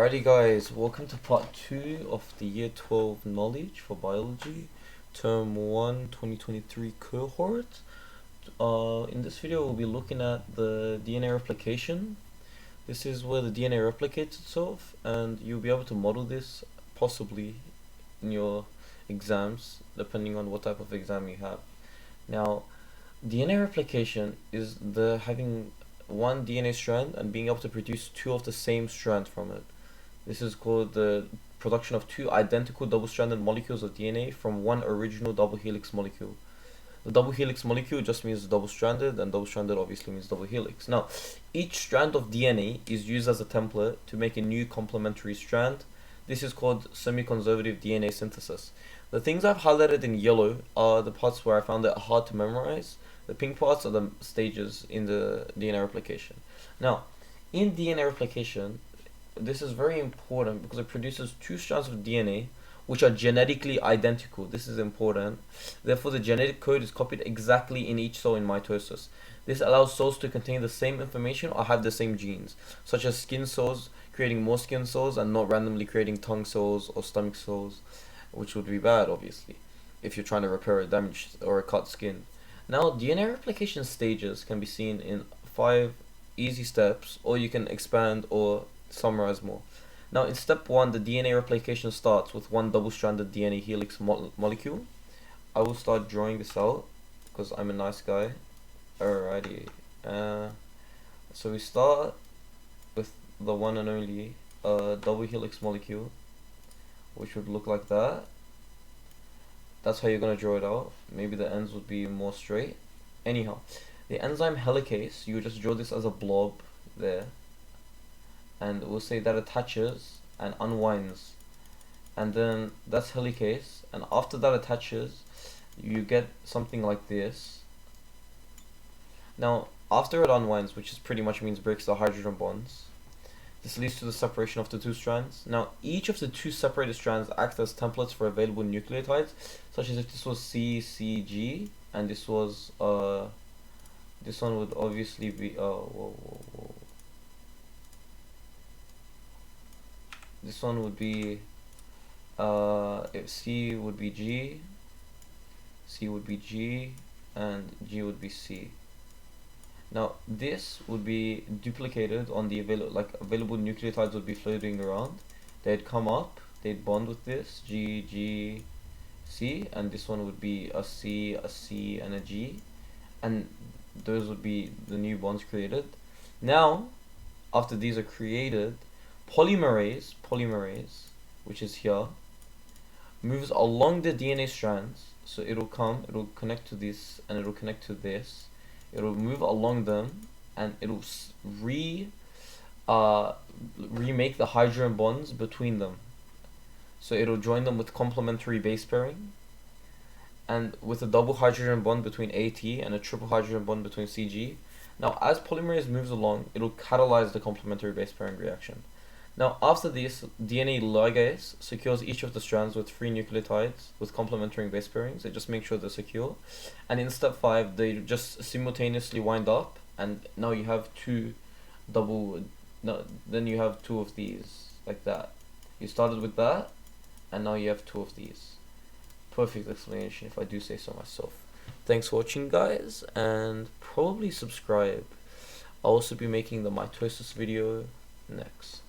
Alrighty guys, welcome to part 2 of the year 12 knowledge for biology, term 1 2023 cohort. In this video we'll be looking at the DNA replication. This is where the DNA replicates itself, and you'll be able to model this possibly in your exams depending on what type of exam you have. Now, DNA replication is the having one DNA strand and being able to produce two of the same strand from it. This is called the production of two identical double-stranded molecules of DNA from one original double helix molecule. The double helix molecule just means double-stranded, and double-stranded obviously means double helix. Now, each strand of DNA is used as a template to make a new complementary strand. This is called semi-conservative DNA synthesis. The things I've highlighted in yellow are the parts where I found it hard to memorize. The pink parts are the stages in the DNA replication. Now, in DNA replication, this is very important because it produces two strands of DNA which are genetically identical. This is important. Therefore, the genetic code is copied exactly in each cell in mitosis. This allows cells to contain the same information or have the same genes, such as skin cells creating more skin cells and not randomly creating tongue cells or stomach cells, which would be bad, obviously, if you're trying to repair a damaged or a cut skin. Now, DNA replication stages can be seen in 5 easy steps, or you can expand or summarize more. Now, in step 1, the DNA replication starts with one double-stranded DNA helix molecule. I will start drawing this out because I'm a nice guy. Alrighty. So we start with the one and only double helix molecule, which would look like that. That's how you're going to draw it out. Maybe the ends would be more straight. Anyhow, the enzyme helicase, you just draw this as a blob there. And we'll say that attaches and unwinds. And then that's helicase. And after that attaches, you get something like this. Now, after it unwinds, which is pretty much means breaks the hydrogen bonds, this leads to the separation of the two strands. Now, each of the two separated strands act as templates for available nucleotides, such as if this was CCG, and this was, this one would obviously be, this one would be, if C would be G, C would be G, and G would be C. Now, this would be duplicated on the available nucleotides would be floating around. They'd come up, they'd bond with this, G, G, C, and this one would be a C, and a G, and those would be the new bonds created. Now, after these are created, polymerase, which is here, moves along the DNA strands. So it'll connect to this, and it'll connect to this. It'll move along them, and it'll remake the hydrogen bonds between them. So it'll join them with complementary base pairing, and with a double hydrogen bond between AT and a triple hydrogen bond between CG. Now, as polymerase moves along, it'll catalyze the complementary base pairing reaction. Now, after this, DNA ligase secures each of the strands with 3 nucleotides with complementary base pairings. It just makes sure they're secure. And in step 5, they just simultaneously wind up, and now you have then you have 2 of these, like that. You started with that, and now you have 2 of these. Perfect explanation, if I do say so myself. Thanks for watching, guys, and probably subscribe. I'll also be making the mitosis video next.